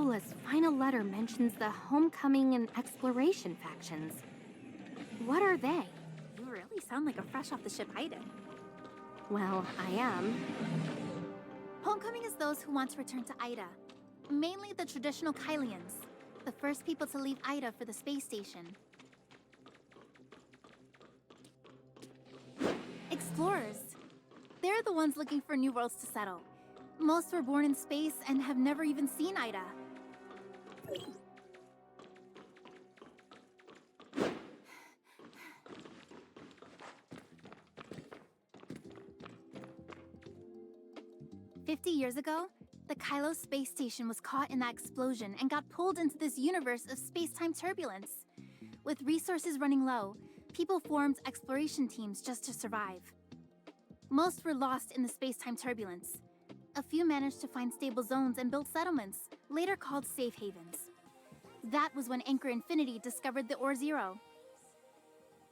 Lola's final letter mentions the Homecoming and Exploration factions. What are they? You really sound like a fresh-off-the-ship item. Well, I am. Homecoming is those who want to return to Ida. Mainly the traditional Kylians, the first people to leave Ida for the space station. Explorers. They're the ones looking for new worlds to settle. Most were born in space and have never even seen Ida. "50 years ago, the Kylo space station was caught in that explosion and got pulled into this universe of space-time turbulence. With resources running low, people formed exploration teams just to survive. Most were lost in the space-time turbulence. A few managed to find stable zones and build settlements, later called safe havens. That was when Anchor Infinity discovered the Ore Zero.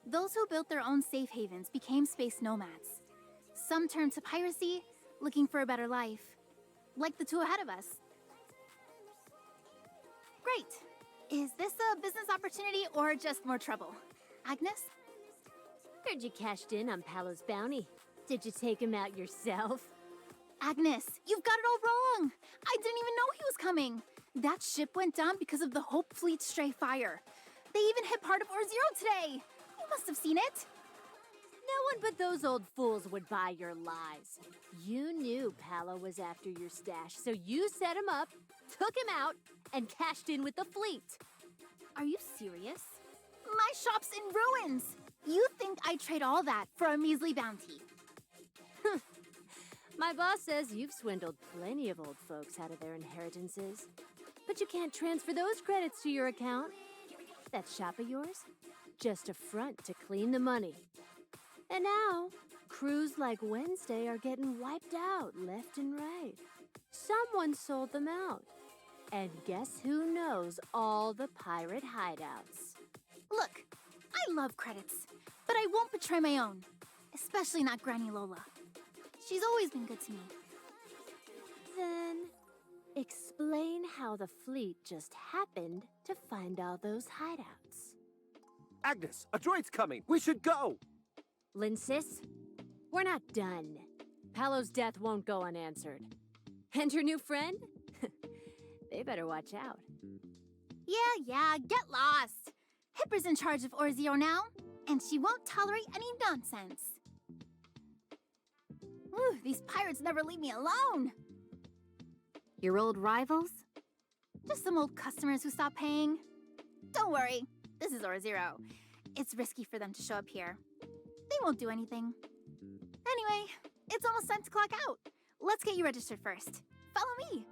Those who built their own safe havens became space nomads. Some turned to piracy, looking for a better life. Like the two ahead of us. Great. Is this a business opportunity or just more trouble? Agnes? Heard you cashed in on Palo's bounty. Did you take him out yourself? Agnes, you've got it all wrong. I didn't even know he was coming. That ship went down because of the Hope Fleet stray fire. They even hit part of Ore Zero today. You must have seen it. No one but those old fools would buy your lies. You knew Palo was after your stash, so you set him up, took him out, and cashed in with the fleet. Are you serious? My shop's in ruins. You think I'd trade all that for a measly bounty? My boss says you've swindled plenty of old folks out of their inheritances. But you can't transfer those credits to your account. That shop of yours? Just a front to clean the money. And now, crews like Wednesday are getting wiped out left and right. Someone sold them out. And guess who knows all the pirate hideouts? Look, I love credits, but I won't betray my own. Especially not Granny Lola. She's always been good to me. Then, explain how the fleet just happened to find all those hideouts. Agnes, a droid's coming! We should go! Linsis, we're not done. Palo's death won't go unanswered. And your new friend? They better watch out. Yeah, get lost. Hipper's in charge of Ore Zero now, and she won't tolerate any nonsense. Ooh, these pirates never leave me alone. Your old rivals? Just some old customers who stopped paying. Don't worry, this is Ore Zero. It's risky for them to show up here. They won't do anything. Anyway, it's almost time to clock out. Let's get you registered first. Follow me.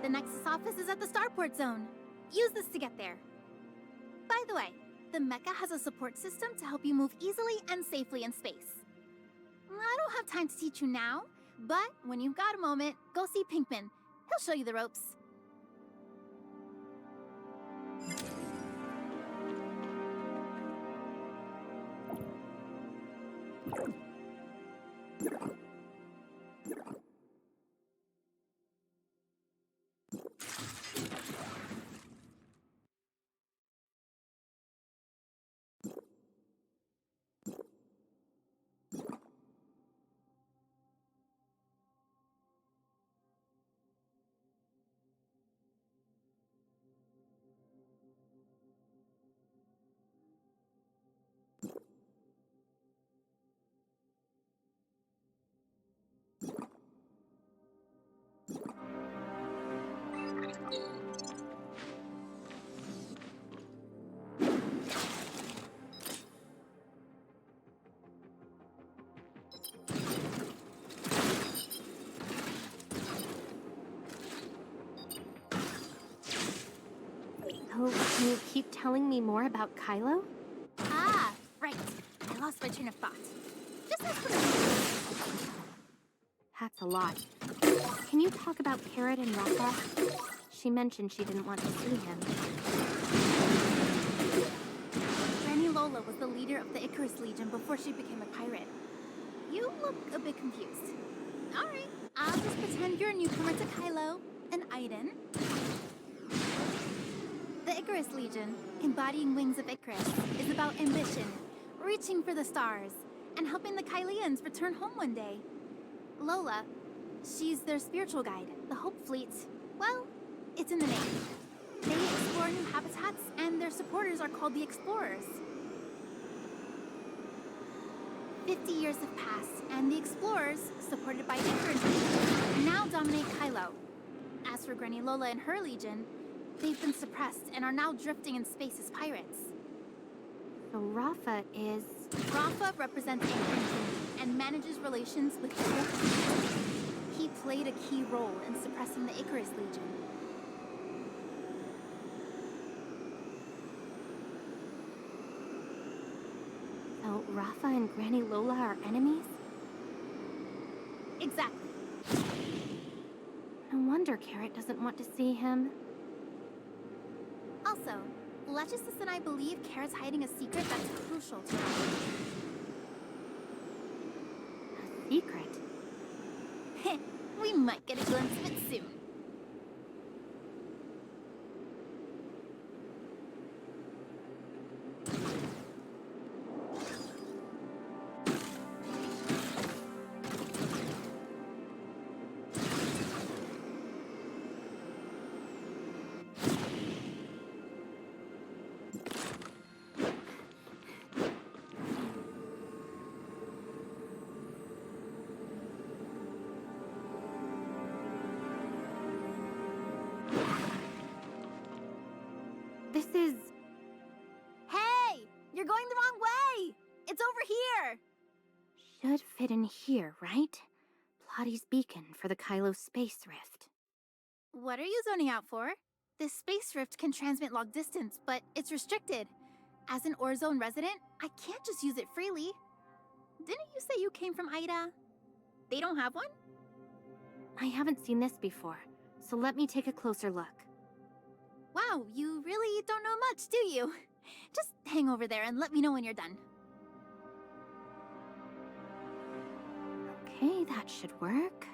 The Nexus office is at the starport zone. Use this to get there. By the way, the mecha has a support system to help you move easily and safely in space. I don't have time to teach you now, but when you've got a moment, go see Pinkman. He'll show you the ropes. Can you keep telling me more about Kylo? Ah, right. I lost my train of thought. Just ask what That's a lot. Can you talk about Carrot and Rafa? She mentioned she didn't want to see him. Granny Lola was the leader of the Icarus Legion before she became a pirate. You look a bit confused. Alright, I'll just pretend you're a newcomer to Kylo and Aiden. The Icarus Legion, embodying wings of Icarus, is about ambition, reaching for the stars, and helping the Kylians return home one day. Lola, she's their spiritual guide, the Hope Fleet. Well, it's in the name. They explore new habitats, and their supporters are called the Explorers. 50 years have passed, and the Explorers, supported by Icarus, now dominate Kylo. As for Granny Lola and her legion, they've been suppressed and are now drifting in space as pirates. So Rafa is... Rafa represents Icarus and manages relations with the Hope Fleet. He played a key role in suppressing the Icarus Legion. So Rafa and Granny Lola are enemies? Exactly. No wonder Carrot doesn't want to see him. Also, Legistus and I believe Carrot's hiding a secret that's crucial to her. A secret? We might get a glimpse of it soon. This is... Hey! You're going the wrong way! It's over here! should fit in here, right? Plotty's beacon for the Kylo space rift. What are you zoning out for? This space rift can transmit long distance, but it's restricted. As an Orzone resident, I can't just use it freely. Didn't you say you came from Ida? They don't have one? I haven't seen this before, so let me take a closer look. Wow, you really don't know much, do you? Just hang over there and let me know when you're done. Okay, that should work.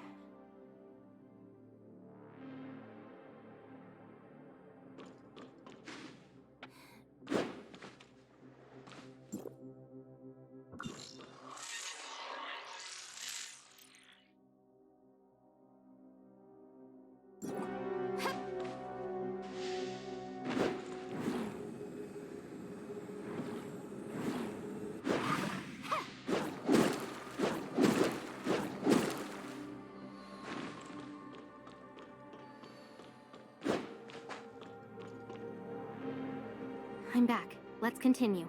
I'm back. Let's continue.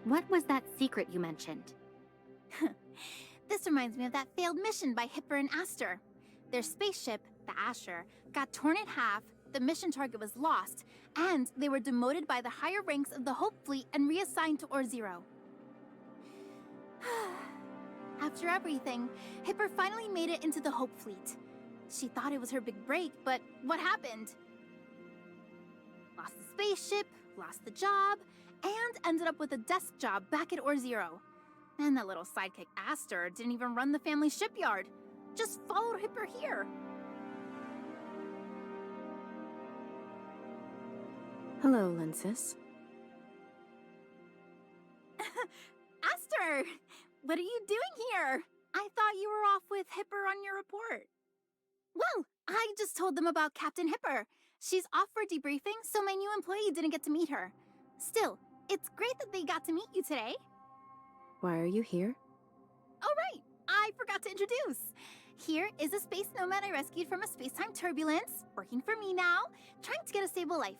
What was that secret you mentioned? This reminds me of that failed mission by Hipper and Aster. Their spaceship, the Asher, got torn in half, the mission target was lost, and they were demoted by the higher ranks of the Hope Fleet and reassigned to Or-Zero. After everything, Hipper finally made it into the Hope Fleet. She thought it was her big break, but what happened? Lost the spaceship, lost the job, and ended up with a desk job back at Or-Zero. And that little sidekick Aster didn't even run the family shipyard. Just followed Hipper here. Hello, Lensis. Aster! What are you doing here? I thought you were off with Hipper on your report. Well, I just told them about Captain Hipper. She's off for debriefing, so my new employee didn't get to meet her. Still, it's great that they got to meet you today. Why are you here? Oh, right! I forgot to introduce. Here is a space nomad I rescued from a space-time turbulence, working for me now, trying to get a stable life.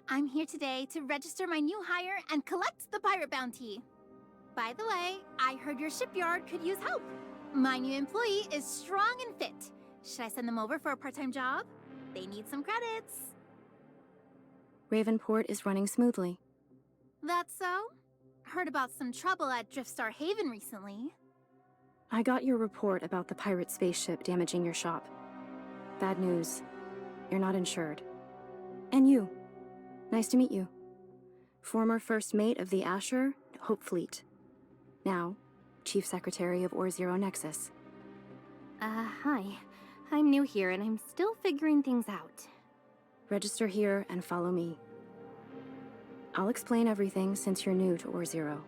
I'm here today to register my new hire and collect the pirate bounty. By the way, I heard your shipyard could use help. My new employee is strong and fit. Should I send them over for a part-time job? They need some credits. Ravenport is running smoothly. That's so? Heard about some trouble at Driftstar Haven recently. I got your report about the pirate spaceship damaging your shop. Bad news. You're not insured. And you. Nice to meet you. Former first mate of the Asher, Hope Fleet. Now, Chief Secretary of Or-Zero Nexus. Hi. I'm new here and I'm still figuring things out. Register here and follow me. I'll explain everything since you're new to Or-Zero.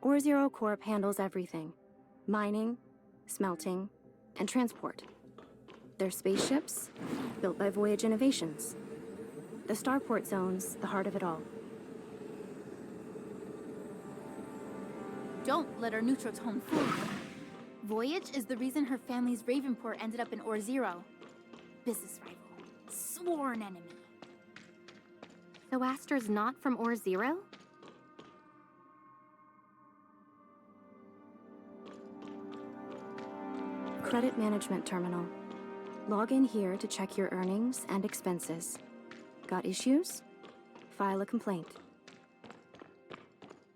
Or-Zero Corp handles everything. Mining, smelting, and transport. They're spaceships, built by Voyage Innovations. The starport zone's the heart of it all. Don't let our neutral tone fool you. Voyage is the reason her family's Ravenport ended up in Or-Zero. Business rival. Sworn enemy. So Aster's not from Or-Zero? Credit Management Terminal. Log in here to check your earnings and expenses. Got issues? File a complaint.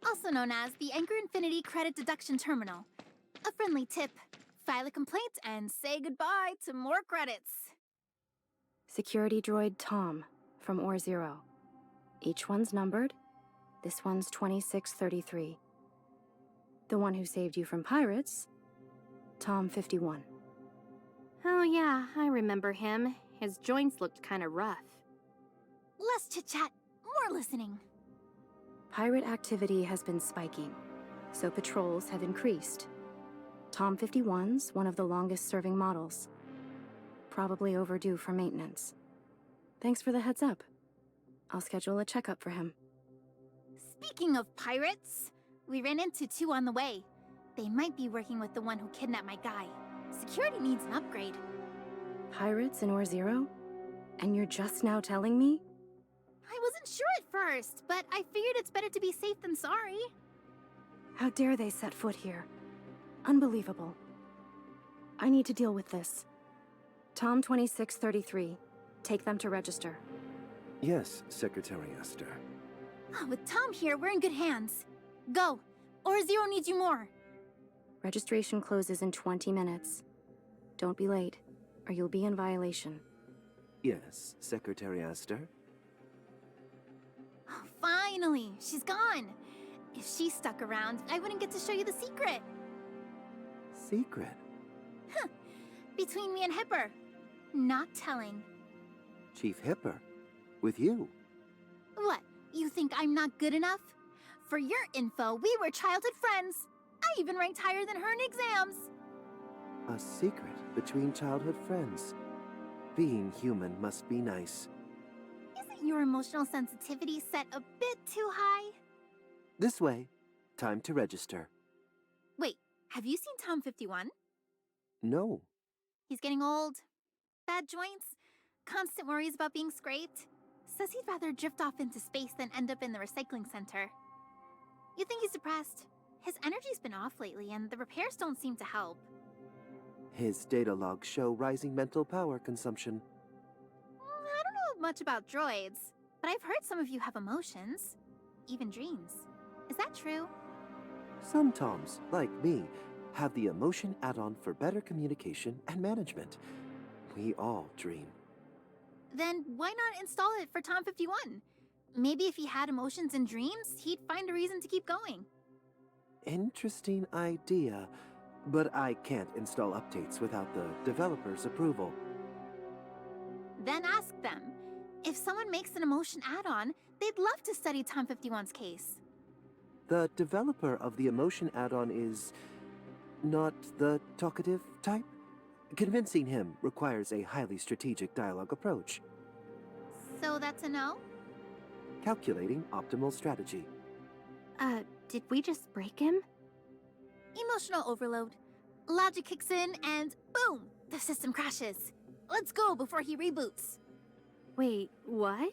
Also known as the Anchor Infinity Credit Deduction Terminal. A friendly tip. File a complaint and say goodbye to more credits. Security droid Tom from Or-Zero. Each one's numbered. This one's 2633. The one who saved you from pirates, Tom 51. Oh yeah, I remember him. His joints looked kinda rough. Less chit-chat, more listening. Pirate activity has been spiking, so patrols have increased. Tom 51's one of the longest-serving models. Probably overdue for maintenance. Thanks for the heads up. I'll schedule a checkup for him. Speaking of pirates, we ran into two on the way. They might be working with the one who kidnapped my guy. Security needs an upgrade. Pirates in Or-Zero? And you're just now telling me? I wasn't sure at first, but I figured it's better to be safe than sorry. How dare they set foot here? Unbelievable. I need to deal with this. Tom 2633. Take them to register. Yes, Secretary Aster. With Tom here, we're in good hands. Go! Or-Zero needs you more. Registration closes in 20 minutes. Don't be late, or you'll be in violation. Yes, Secretary Aster. Oh, finally! She's gone! If she stuck around, I wouldn't get to show you the secret. Secret? Between me and Hipper. Not telling. Chief Hipper? With you? What, you think I'm not good enough? For your info, we were childhood friends. I even ranked higher than her in exams. A secret between childhood friends. Being human must be nice. Isn't your emotional sensitivity set a bit too high? This way. Time to register. Wait, have you seen Tom 51? No. He's getting old. Bad joints. Constant worries about being scraped. Says he'd rather drift off into space than end up in the recycling center. You think he's depressed? His energy's been off lately, and the repairs don't seem to help. His data logs show rising mental power consumption. I don't know much about droids, but I've heard some of you have emotions. Even dreams. Is that true? Some Toms, like me, have the emotion add-on for better communication and management. We all dream. Then why not install it for Tom 51? Maybe if he had emotions and dreams, he'd find a reason to keep going. Interesting idea, but I can't install updates without the developer's approval. Then ask them. If someone makes an emotion add-on, they'd love to study Tom 51's case. The developer of the emotion add-on is not the talkative type. Convincing him requires a highly strategic dialogue approach. So that's a no? Calculating optimal strategy. Did we just break him? Emotional overload. Logic kicks in and boom! The system crashes. Let's go before he reboots. Wait, what?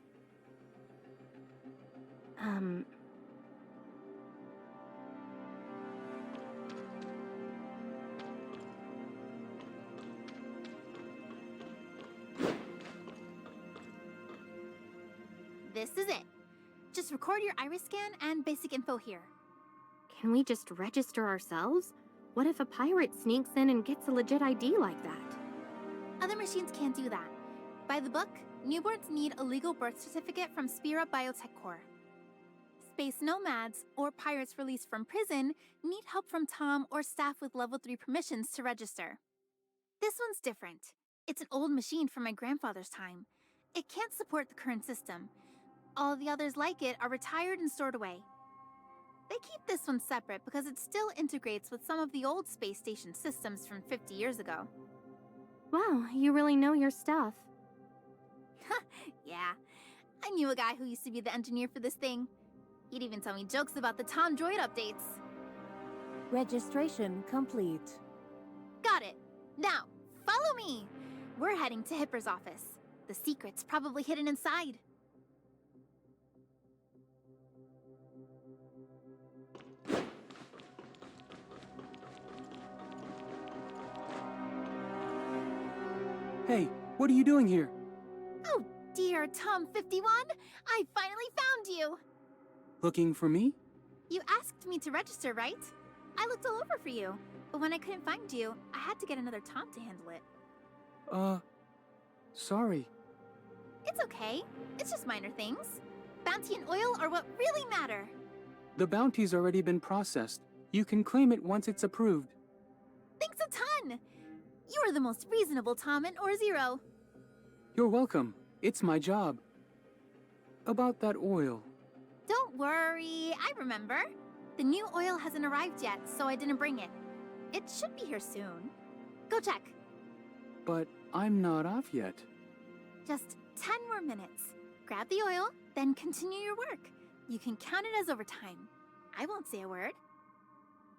This is it. Just record your iris scan and basic info here. Can we just register ourselves? What if a pirate sneaks in and gets a legit ID like that? Other machines can't do that. By the book, newborns need a legal birth certificate from Spira Biotech Corps. Space nomads, or pirates released from prison, need help from Tom or staff with level 3 permissions to register. This one's different. It's an old machine from my grandfather's time. It can't support the current system. All the others like it are retired and stored away. They keep this one separate because it still integrates with some of the old space station systems from 50 years ago. Wow, you really know your stuff. Yeah, I knew a guy who used to be the engineer for this thing. He'd even tell me jokes about the Tom droid updates. Registration complete. Got it. Now, follow me. We're heading to Hipper's office. The secret's probably hidden inside. Hey, what are you doing here? Oh dear, Tom 51, I finally found you. Looking for me? You asked me to register, right? I looked all over for you, but when I couldn't find you, I had to get another Tom to handle it. Sorry. It's okay. It's just minor things. Bounty and oil are what really matter. The bounty's already been processed. You can claim it once it's approved. Thanks a ton. You are the most reasonable Tom in Or Zero. You're welcome. It's my job. About that oil. Don't worry, I remember. The new oil hasn't arrived yet, so I didn't bring it. It should be here soon. Go check. But I'm not off yet. Just 10 more minutes. Grab the oil, then continue your work. You can count it as overtime. I won't say a word.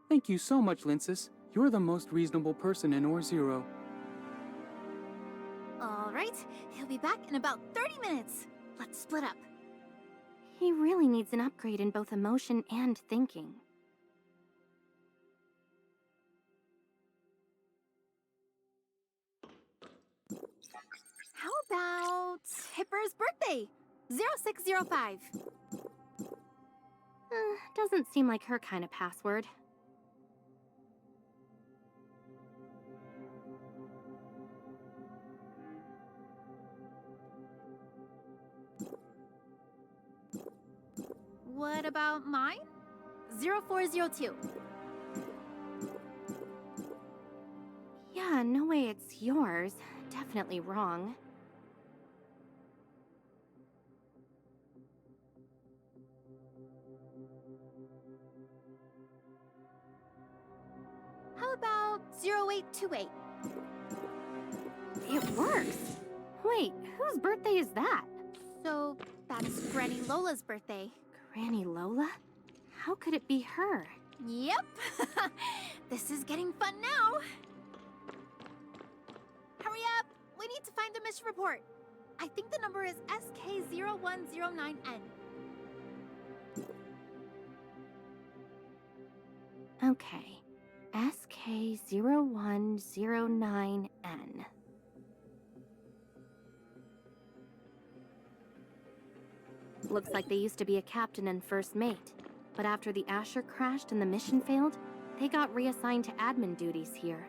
Thank you so much, Linsis. You're the most reasonable person in Or Zero. All right, he'll be back in about 30 minutes. Let's split up. He really needs an upgrade in both emotion and thinking. How about Hipper's birthday? 0605. Doesn't seem like her kind of password. What about mine? 0402. Yeah, no way it's yours. Definitely wrong. How about 0828? It works! Wait, whose birthday is that? So that's Granny Lola's birthday. Granny Lola? How could it be her? Yep. This is getting fun now. Hurry up. We need to find the mission report. I think the number is SK0109N. Okay. SK0109N. Looks like they used to be a captain and first mate. But after the Asher crashed and the mission failed, they got reassigned to admin duties here.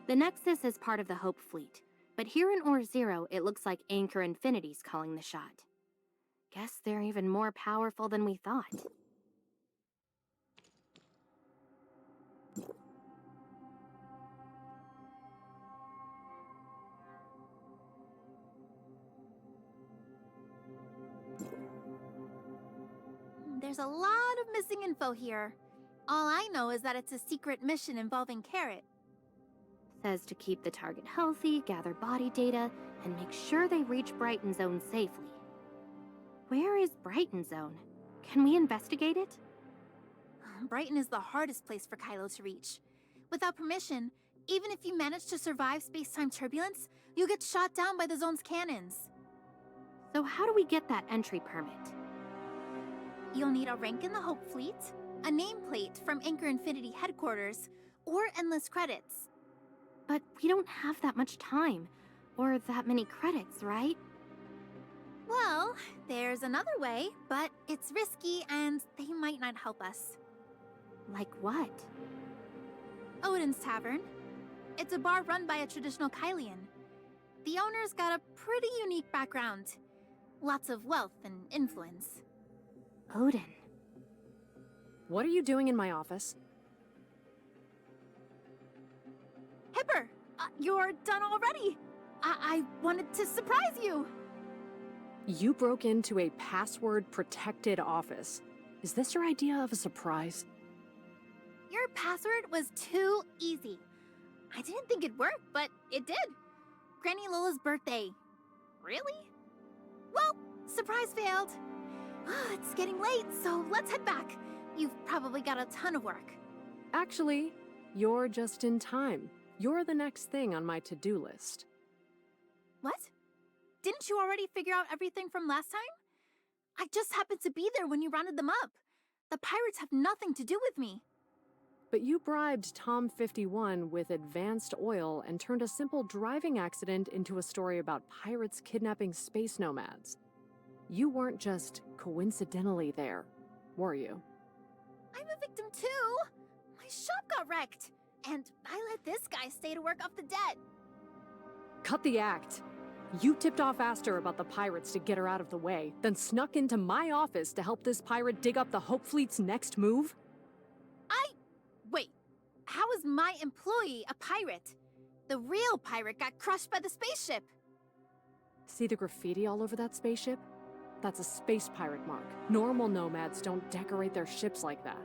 The Nexus is part of the Hope Fleet, but here in Or Zero, it looks like Anchor Infinity's calling the shot. Guess they're even more powerful than we thought. There's a lot of missing info here. All I know is that it's a secret mission involving Carrot. Says to keep the target healthy, gather body data, and make sure they reach Brighton Zone safely. Where is Brighton Zone? Can we investigate it? Brighton is the hardest place for Kylo to reach. Without permission, even if you manage to survive space-time turbulence, you'll get shot down by the zone's cannons. So how do we get that entry permit? You'll need a rank in the Hope Fleet, a nameplate from Anchor Infinity headquarters, or endless credits. But we don't have that much time, or that many credits, right? Well, there's another way, but it's risky and they might not help us. Like what? Odin's Tavern. It's a bar run by a traditional Kylian. The owner's got a pretty unique background. Lots of wealth and influence. Odin. What are you doing in my office? Hipper, you're done already. I wanted to surprise you. You broke into a password-protected office. Is this your idea of a surprise? Your password was too easy. I didn't think it'd work, but it did. Granny Lola's birthday. Really? Well, surprise failed. It's getting late, so let's head back. You've probably got a ton of work. Actually, you're just in time. You're the next thing on my to-do list. What? Didn't you already figure out everything from last time? I just happened to be there when you rounded them up. The pirates have nothing to do with me. But you bribed Tom 51 with advanced oil and turned a simple driving accident into a story about pirates kidnapping space nomads. You weren't just coincidentally there, were you? I'm a victim too. My shop got wrecked, and I let this guy stay to work off the debt. Cut the act. You tipped off Aster about the pirates to get her out of the way, then snuck into my office to help this pirate dig up the Hope Fleet's next move? Wait, how is my employee a pirate? The real pirate got crushed by the spaceship. See the graffiti all over that spaceship? That's a space pirate mark. Normal nomads don't decorate their ships like that.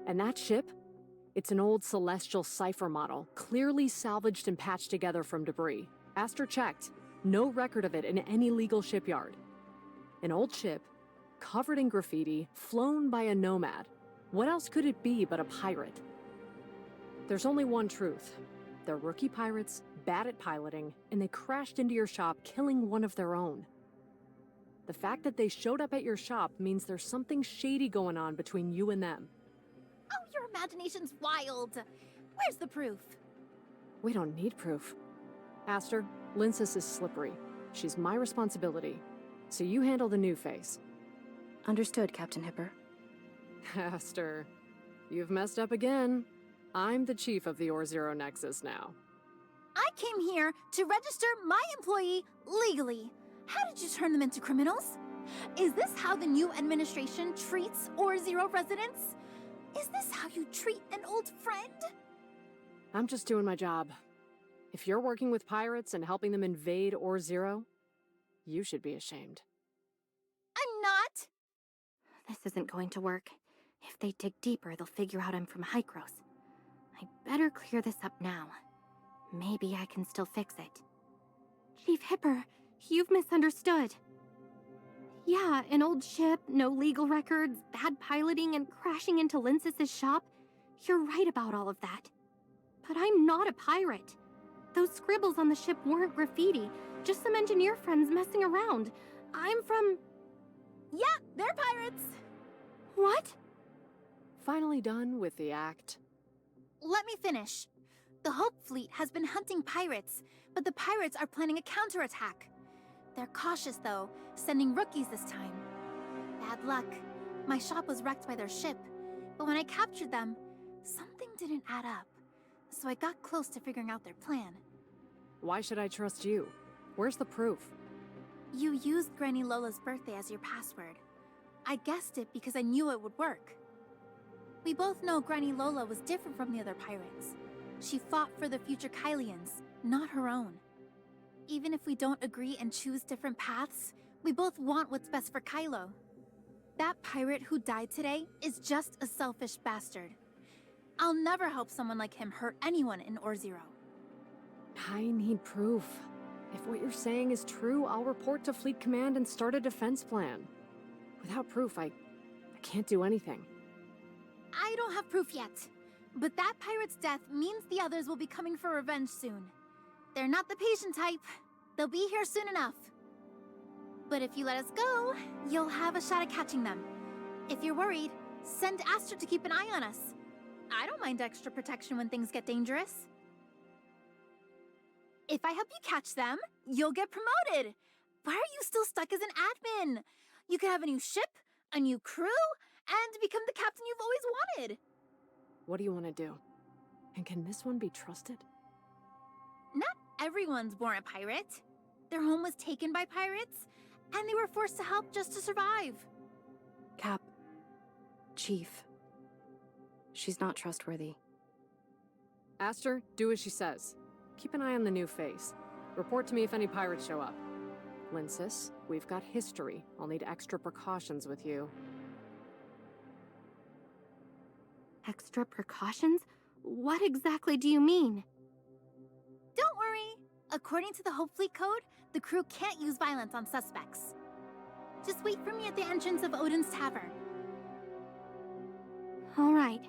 And that ship? It's an old celestial cipher model, clearly salvaged and patched together from debris. Aster checked. No record of it in any legal shipyard. An old ship, covered in graffiti, flown by a nomad. What else could it be but a pirate? There's only one truth. They're rookie pirates, bad at piloting, and they crashed into your shop, killing one of their own. The fact that they showed up at your shop means there's something shady going on between you and them. Oh, your imagination's wild. Where's the proof? We don't need proof. Aster, Linsis is slippery. She's my responsibility. So you handle the new face. Understood, Captain Hipper. Aster, you've messed up again. I'm the chief of the Or-Zero Nexus now. I came here to register my employee legally. How did you turn them into criminals? Is this how the new administration treats Or-Zero residents? Is this how you treat an old friend? I'm just doing my job. If you're working with pirates and helping them invade Or-Zero, you should be ashamed. I'm not. This isn't going to work. If they dig deeper, they'll figure out I'm from Hykros. I better clear this up now. Maybe I can still fix it. Chief Hipper, you've misunderstood. Yeah, an old ship, no legal records, bad piloting, and crashing into Linsis' shop. You're right about all of that. But I'm not a pirate. Those scribbles on the ship weren't graffiti, just some engineer friends messing around. I'm from... Yeah, they're pirates. What? Finally done with the act. Let me finish. The Hope Fleet has been hunting pirates, but the pirates are planning a counterattack. They're cautious, though, sending rookies this time. Bad luck. My shop was wrecked by their ship, but when I captured them, something didn't add up. So I got close to figuring out their plan. Why should I trust you? Where's the proof? You used Granny Lola's birthday as your password. I guessed it because I knew it would work. We both know Granny Lola was different from the other pirates. She fought for the future Kylians, not her own. Even if we don't agree and choose different paths, we both want what's best for Kylo. That pirate who died today is just a selfish bastard. I'll never help someone like him hurt anyone in Or-Zero. I need proof. If what you're saying is true, I'll report to Fleet Command and start a defense plan. Without proof, I can't do anything. I don't have proof yet. But that pirate's death means the others will be coming for revenge soon. They're not the patient type. They'll be here soon enough. But if you let us go, you'll have a shot at catching them. If you're worried, send Aster to keep an eye on us. I don't mind extra protection when things get dangerous. If I help you catch them, you'll get promoted. Why are you still stuck as an admin? You could have a new ship, a new crew, and become the captain you've always wanted. What do you want to do? And can this one be trusted? Not everyone's born a pirate. Their home was taken by pirates, and they were forced to help just to survive. Cap. Chief. She's not trustworthy. Aster, do as she says. Keep an eye on the new face. Report to me if any pirates show up. Linsis, we've got history. I'll need extra precautions with you. Extra precautions? What exactly do you mean? Don't worry. According to the Hope Fleet Code, the crew can't use violence on suspects. Just wait for me at the entrance of Odin's Tavern. All right.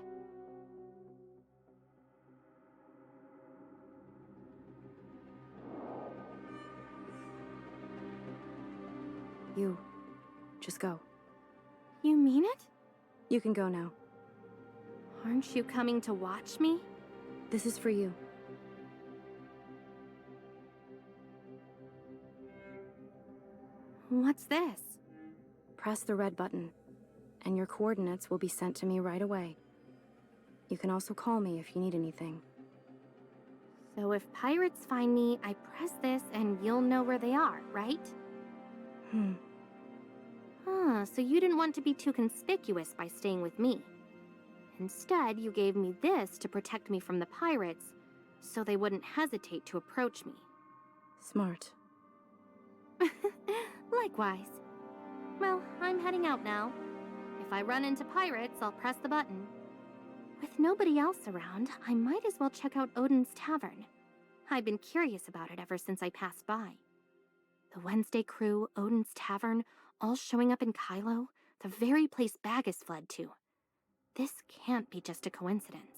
You. Just go. You mean it? You can go now. Aren't you coming to watch me? This is for you. What's this? Press the red button, and your coordinates will be sent to me right away. You can also call me if you need anything. So if pirates find me, I press this and you'll know where they are, right? So you didn't want to be too conspicuous by staying with me. Instead, you gave me this to protect me from the pirates, so they wouldn't hesitate to approach me. Smart. Likewise. Well, I'm heading out now. If I run into pirates, I'll press the button. With nobody else around, I might as well check out Odin's Tavern. I've been curious about it ever since I passed by. The Wednesday crew, Odin's Tavern, all showing up in Kylo, the very place Bagus fled to. This can't be just a coincidence.